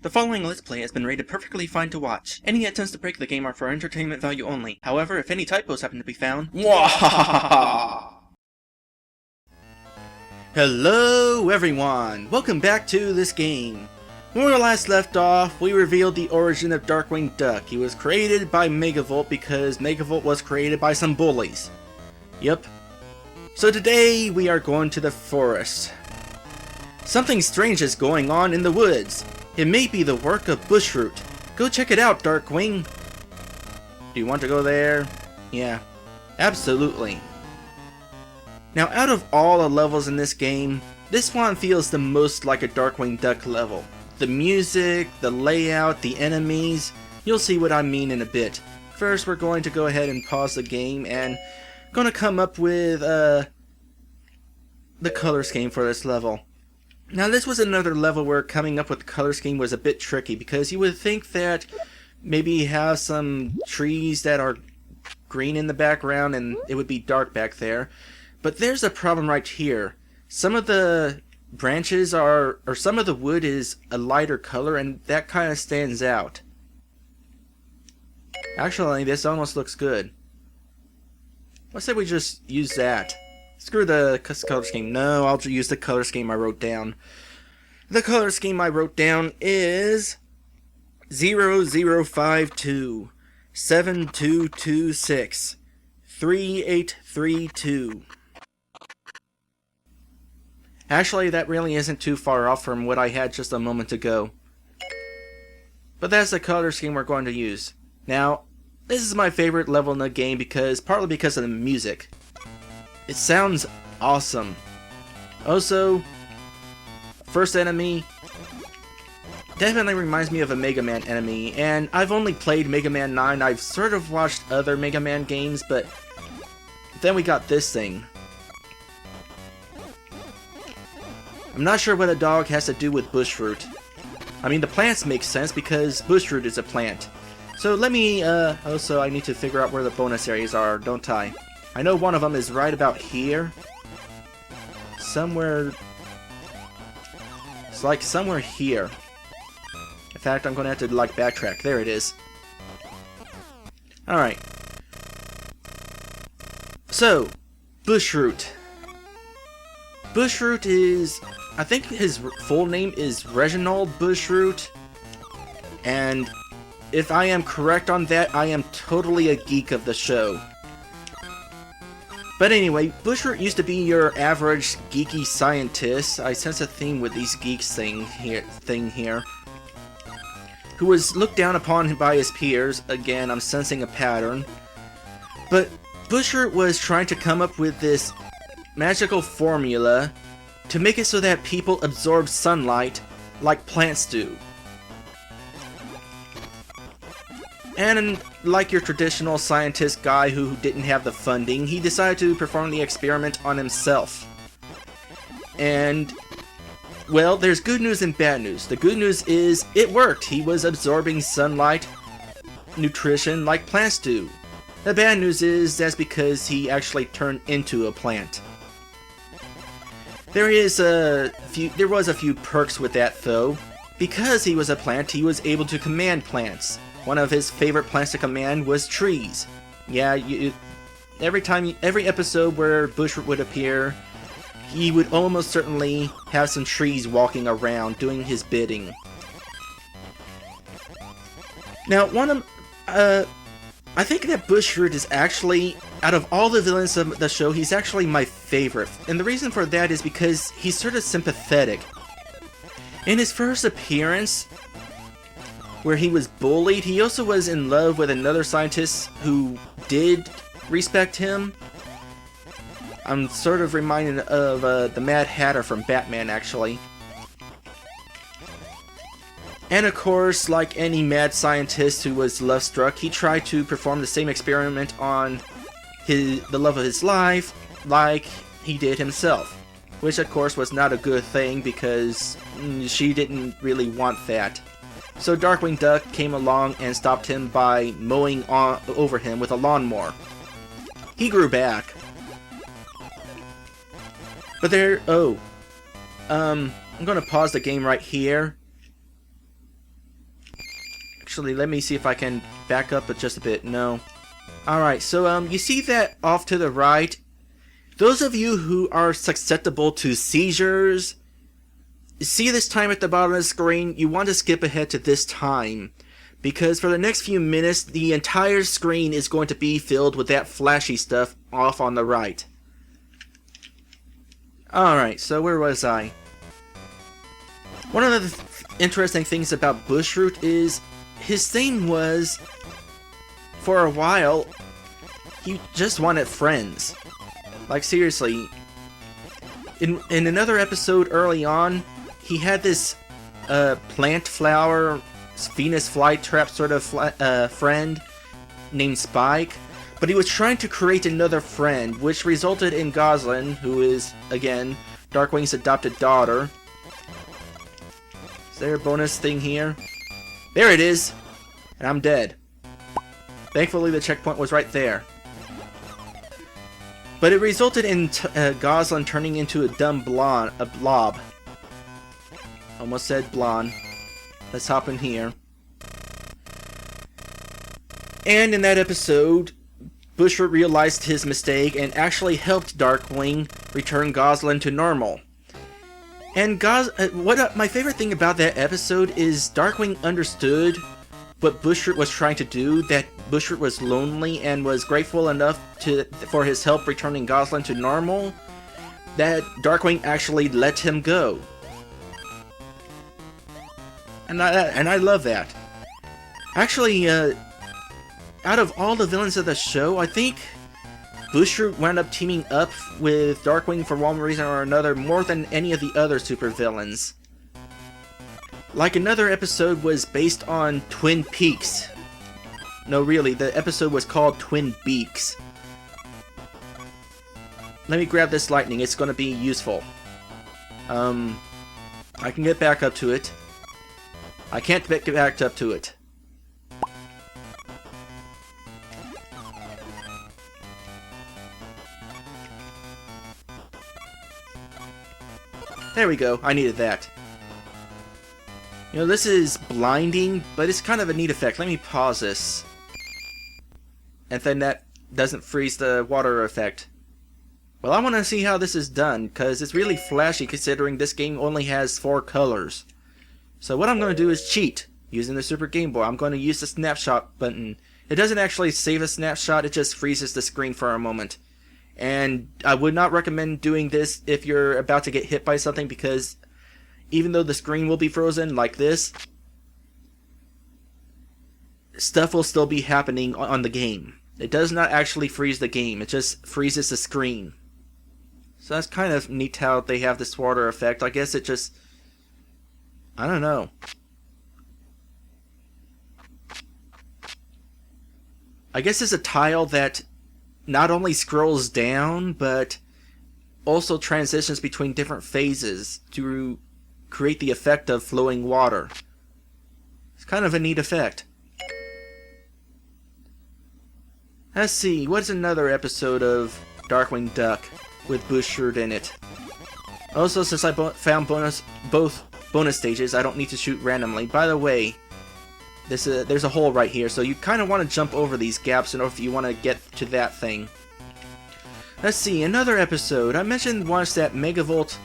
The following Let's Play has been rated perfectly fine to watch. Any attempts to break the game are for entertainment value only. However, if any typos happen to be found, Hello everyone! Welcome back to this game. When we last left off, we revealed the origin of Darkwing Duck. He was created by Megavolt because Megavolt was created by some bullies. Yep. So today we are going to the forest. Something strange is going on in the woods. It may be the work of Bushroot. Go check it out, Darkwing. Do you want to go there? Yeah, absolutely. Now, out of all the levels in this game, this one feels the most like a Darkwing Duck level. The music, the layout, the enemies, you'll see what I mean in a bit. First, we're going to go ahead and pause the game and going to come up with the color scheme for this level. Now, this was another level where coming up with the color scheme was a bit tricky because you would think that maybe you have some trees that are green in the background and it would be dark back there. But there's a problem right here. Some of the branches are, or some of the wood is a lighter color, and that kind of stands out. Actually, this almost looks good. Let's say we just use that. Screw the color scheme. No, I'll use the color scheme I wrote down. The color scheme I wrote down is 0052 7226 3832. Actually, that really isn't too far off from what I had just a moment ago. But that's the color scheme we're going to use. Now, this is my favorite level in the game partly because of the music. It sounds awesome. Also, first enemy definitely reminds me of a Mega Man enemy, and I've only played Mega Man 9. I've sort of watched other Mega Man games, but then we got this thing. I'm not sure what a dog has to do with Bushroot. I mean, the plants make sense because Bushroot is a plant. So let me, also I need to figure out where the bonus areas are, don't I? I know one of them is right about here. Somewhere... It's like somewhere here. In fact, I'm going to have to, like, backtrack. There it is. Alright. So, Bushroot. Bushroot is... I think his full name is Reginald Bushroot. And if I am correct on that, I am totally a geek of the show. But anyway, Bushroot used to be your average geeky scientist. I sense a theme with these geeks thing here. Who was looked down upon by his peers. Again, I'm sensing a pattern. But Bushroot was trying to come up with this magical formula to make it so that people absorb sunlight like plants do. And like your traditional scientist guy who didn't have the funding, he decided to perform the experiment on himself. And, well, there's good news and bad news. The good news is it worked. He was absorbing sunlight, nutrition like plants do. The bad news is that's because he actually turned into a plant. There was a few perks with that though. Because he was a plant, he was able to command plants. One of his favorite plants to command was trees. Yeah, every episode where Bushroot would appear, he would almost certainly have some trees walking around doing his bidding. Now, I think that Bushroot is actually, out of all the villains of the show, he's actually my favorite. And the reason for that is because he's sort of sympathetic. In his first appearance, where he was bullied, he also was in love with another scientist who did respect him. I'm sort of reminded of the Mad Hatter from Batman, actually. And of course, like any mad scientist who was love-struck, he tried to perform the same experiment on the love of his life, like he did himself. Which of course was not a good thing because she didn't really want that. So Darkwing Duck came along and stopped him by mowing over him with a lawnmower. He grew back. But I'm gonna pause the game right here. Actually, let me see if I can back up just a bit. No. Alright, so you see that off to the right? Those of you who are susceptible to seizures, see this time at the bottom of the screen? You want to skip ahead to this time, because for the next few minutes, the entire screen is going to be filled with that flashy stuff off on the right. Alright, so where was I? One of the interesting things about Bushroot is his thing was, for a while, he just wanted friends. Like, seriously. In another episode early on, he had this plant flower, Venus flytrap sort of friend named Spike, but he was trying to create another friend, which resulted in Goslin, who is, again, Darkwing's adopted daughter. Is there a bonus thing here? There it is! And I'm dead. Thankfully the checkpoint was right there. But it resulted in Goslin turning into a dumb blob. Almost said blonde. Let's hop in here. And in that episode, Bushroot realized his mistake and actually helped Darkwing return Goslin to normal. And my favorite thing about that episode is Darkwing understood what Bushroot was trying to do, that Bushroot was lonely and was grateful enough for his help returning Goslin to normal, that Darkwing actually let him go. And I love that. Actually, out of all the villains of the show, I think Bushroot wound up teaming up with Darkwing for one reason or another more than any of the other supervillains. Like, another episode was based on Twin Peaks. No, really, the episode was called Twin Beaks. Let me grab this lightning, it's gonna be useful. I can get back up to it. I can't get back up to it. There we go, I needed that. You know, this is blinding, but it's kind of a neat effect. Let me pause this. And then that doesn't freeze the water effect. Well, I want to see how this is done, because it's really flashy considering this game only has 4 colors. So what I'm going to do is cheat using the Super Game Boy. I'm going to use the snapshot button. It doesn't actually save a snapshot, it just freezes the screen for a moment. And I would not recommend doing this if you're about to get hit by something, because even though the screen will be frozen like this, stuff will still be happening on the game. It does not actually freeze the game, it just freezes the screen. So that's kind of neat how they have this water effect. I guess it just, I don't know. I guess it's a tile that not only scrolls down, but also transitions between different phases to create the effect of flowing water. It's kind of a neat effect. Let's see, what's another episode of Darkwing Duck with Bushroot in it? Also, since I found both bonus stages, I don't need to shoot randomly. By the way, there's a hole right here, so you kind of want to jump over these gaps in order if you want to get to that thing. Let's see, another episode. I mentioned once that Megavolt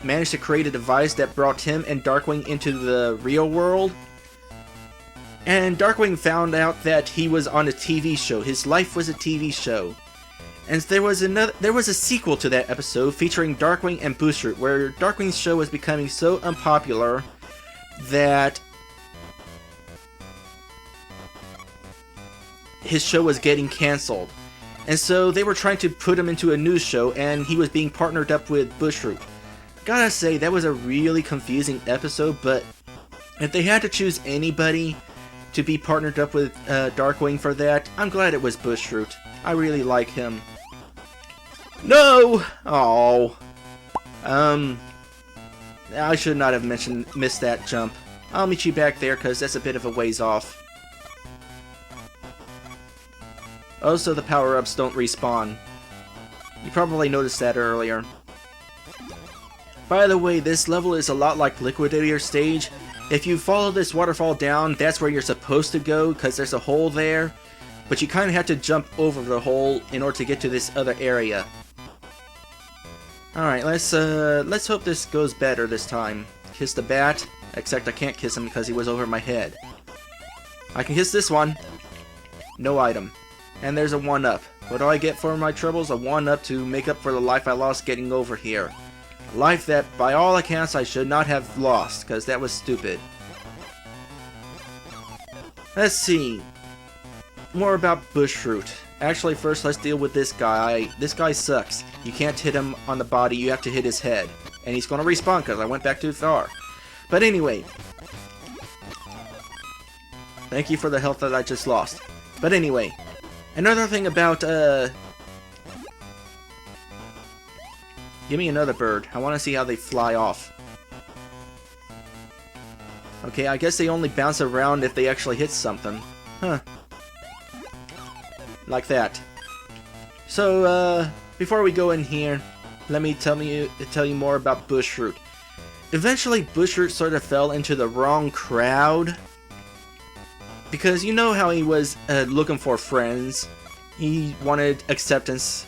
managed to create a device that brought him and Darkwing into the real world. And Darkwing found out that he was on a TV show. His life was a TV show. And there was a sequel to that episode featuring Darkwing and Bushroot, where Darkwing's show was becoming so unpopular that his show was getting cancelled. And so they were trying to put him into a news show, and he was being partnered up with Bushroot. Gotta say, that was a really confusing episode, but if they had to choose anybody to be partnered up with Darkwing for that, I'm glad it was Bushroot. I really like him. No! Oh. I should not have missed that jump. I'll meet you back there, because that's a bit of a ways off. Also, the power-ups don't respawn. You probably noticed that earlier. By the way, this level is a lot like Liquidator Stage, If you follow this waterfall down, that's where you're supposed to go, because there's a hole there. But you kind of have to jump over the hole in order to get to this other area. Alright, let's hope this goes better this time. Kiss the bat, except I can't kiss him because he was over my head. I can kiss this one. No item. And there's a 1-up. What do I get for my troubles? A 1-up to make up for the life I lost getting over here. Life that, by all accounts, I should not have lost, because that was stupid. Let's see. More about Bushroot. Actually, first let's deal with this guy. This guy sucks. You can't hit him on the body, you have to hit his head. And he's gonna respawn because I went back too far. But anyway. Thank you for the health that I just lost. But anyway. Another thing about, give me another bird. I want to see how they fly off. Okay, I guess they only bounce around if they actually hit something. Huh. Like that. So, before we go in here, let me tell you more about Bushroot. Eventually, Bushroot sort of fell into the wrong crowd. Because you know how he was looking for friends. He wanted acceptance.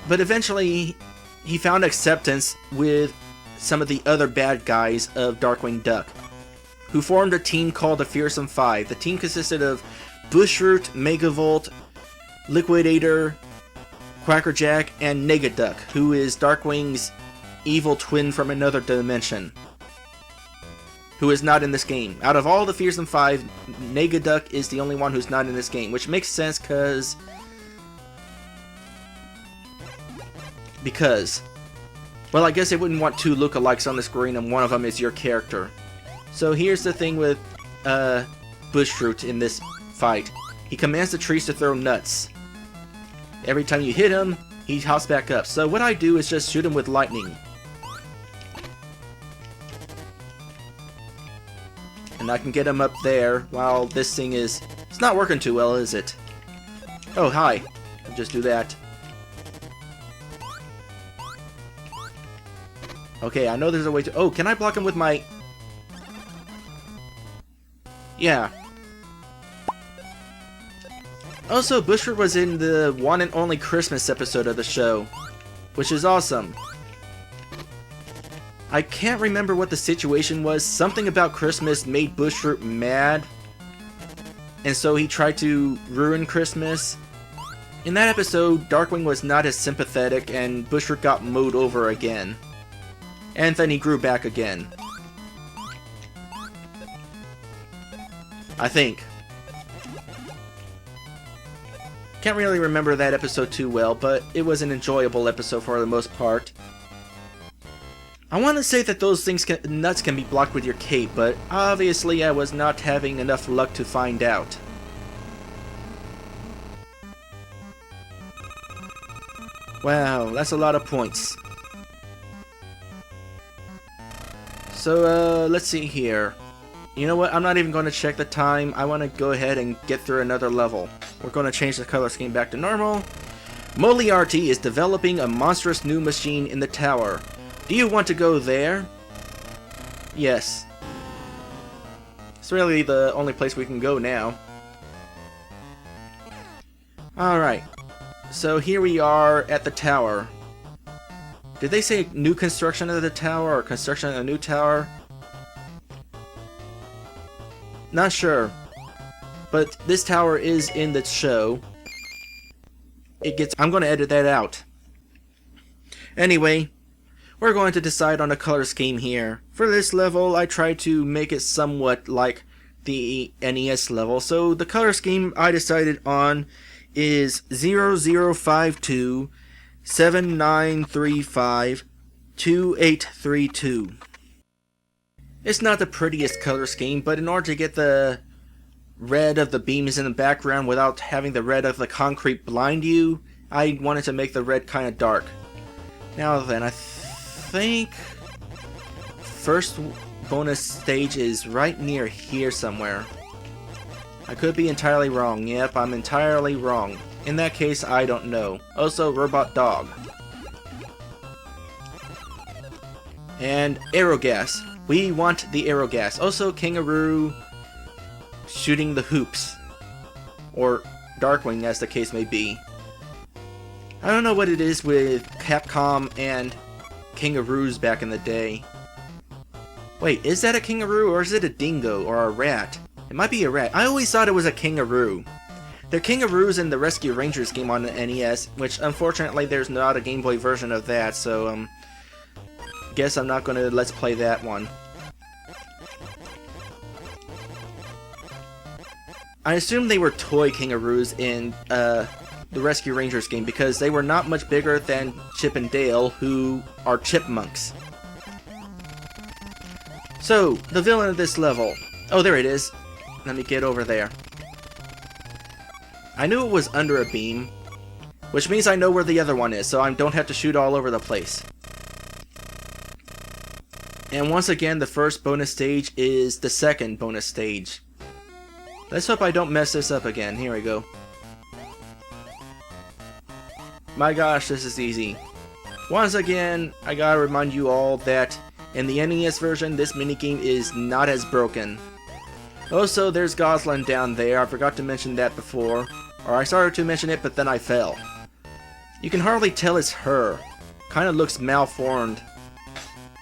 But eventually, he found acceptance with some of the other bad guys of Darkwing Duck, who formed a team called the Fearsome Five. The team consisted of Bushroot, Megavolt, Liquidator, Quackerjack, and Negaduck, who is Darkwing's evil twin from another dimension, who is not in this game. Out of all the Fearsome Five, Negaduck is the only one who's not in this game, which makes sense because, well, I guess they wouldn't want two lookalikes on the screen and one of them is your character. So here's the thing with Bushroot in this fight. He commands the trees to throw nuts. Every time you hit him, he hops back up. So what I do is just shoot him with lightning. And I can get him up there while this thing is... It's not working too well, is it? Oh, hi. I'll just do that. Okay, I know there's a way to... Oh, can I block him with my... Yeah. Also, Bushroot was in the one and only Christmas episode of the show, which is awesome. I can't remember what the situation was. Something about Christmas made Bushroot mad, and so he tried to ruin Christmas. In that episode, Darkwing was not as sympathetic, and Bushroot got mowed over again. And then he grew back again. I think. Can't really remember that episode too well, but it was an enjoyable episode for the most part. I want to say that those nuts can be blocked with your cape, but obviously I was not having enough luck to find out. Wow, that's a lot of points. So, let's see here. You know what? I'm not even going to check the time. I want to go ahead and get through another level. We're going to change the color scheme back to normal. Moriarty is developing a monstrous new machine in the tower. Do you want to go there? Yes. It's really the only place we can go now. Alright. So here we are at the tower. Did they say new construction of the tower or construction of a new tower? Not sure. But this tower is in the show. I'm going to edit that out. Anyway, we're going to decide on a color scheme here. For this level, I tried to make it somewhat like the NES level. So the color scheme I decided on is 0052 7935 2832. It's not the prettiest color scheme, but in order to get the red of the beams in the background without having the red of the concrete blind you, I wanted to make the red kind of dark. Now then, I think first bonus stage is right near here somewhere. I could be entirely wrong. Yep, I'm entirely wrong. In that case, I don't know. Also, robot dog. And arrow gas. We want the arrow gas. Also, Kangaroo shooting the hoops. Or Darkwing, as the case may be. I don't know what it is with Capcom and kangaroos back in the day. Wait, is that a kangaroo or is it a dingo or a rat? It might be a rat. I always thought it was a kangaroo. There are kangaroos in the Rescue Rangers game on the NES, which unfortunately there's not a Game Boy version of that, so guess I'm not gonna let's play that one. I assume they were toy kangaroos in the Rescue Rangers game because they were not much bigger than Chip and Dale, who are chipmunks. So, the villain of this level. Oh, there it is. Let me get over there. I knew it was under a beam, which means I know where the other one is, so I don't have to shoot all over the place. And once again, the first bonus stage is the second bonus stage. Let's hope I don't mess this up again. Here we go. My gosh, this is easy. Once again, I gotta remind you all that in the NES version, this minigame is not as broken. Also, there's Goslin down there. I forgot to mention that before. Or I started to mention it, but then I fell. You can hardly tell it's her. Kinda looks malformed.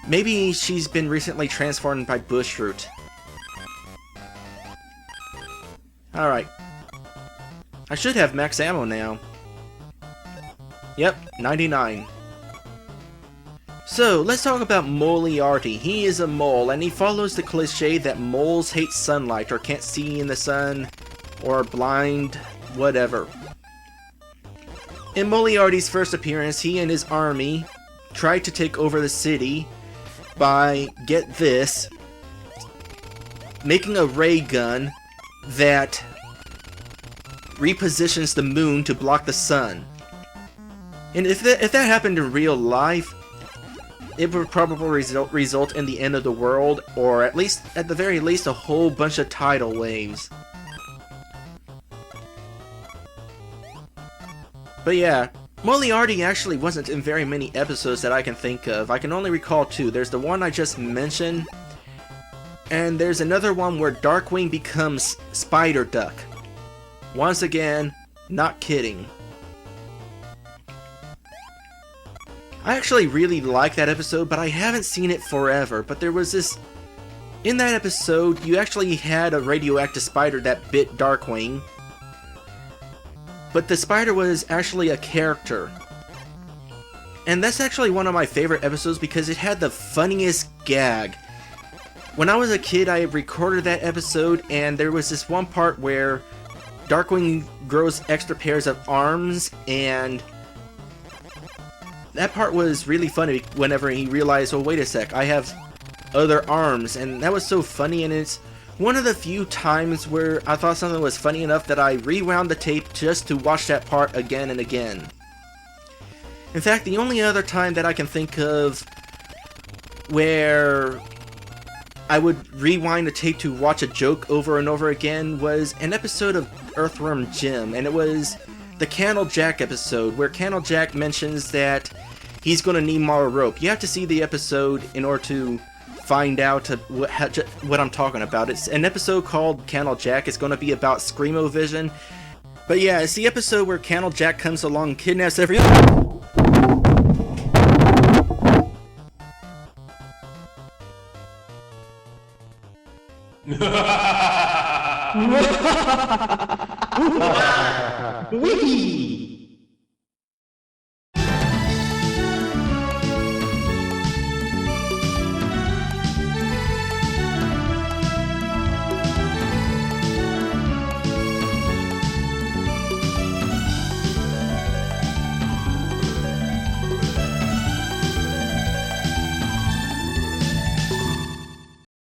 Maybe she's been recently transformed by Bushroot. Alright. I should have max ammo now. Yep, 99. So, let's talk about Moriarty. He is a mole, and he follows the cliche that moles hate sunlight, or can't see in the sun, or are blind, whatever. In Moriarty's first appearance, he and his army tried to take over the city by, get this, making a ray gun that repositions the moon to block the sun. And if that happened in real life, it would probably result in the end of the world, or at the very least, a whole bunch of tidal waves. But yeah, Moriarty actually wasn't in very many episodes that I can think of. I can only recall two. There's the one I just mentioned, and there's another one where Darkwing becomes Spider Duck. Once again, not kidding. I actually really like that episode, but I haven't seen it forever. But there was this... In that episode, you actually had a radioactive spider that bit Darkwing. But the spider was actually a character. And that's actually one of my favorite episodes because it had the funniest gag. When I was a kid, I recorded that episode, and there was this one part where Darkwing grows extra pairs of arms, and that part was really funny whenever he realized, oh wait a sec, I have other arms, and that was so funny, and it's one of the few times where I thought something was funny enough that I rewound the tape just to watch that part again and again. In fact, the only other time that I can think of where I would rewind the tape to watch a joke over and over again was an episode of Earthworm Jim, and it was the Candle Jack episode, where Candle Jack mentions that he's going to need more rope. You have to see the episode in order to find out what I'm talking about. It's an episode called Candle Jack. It's going to be about Screamo-Vision. But yeah, it's the episode where Candle Jack comes along and kidnaps everyone. Wiki!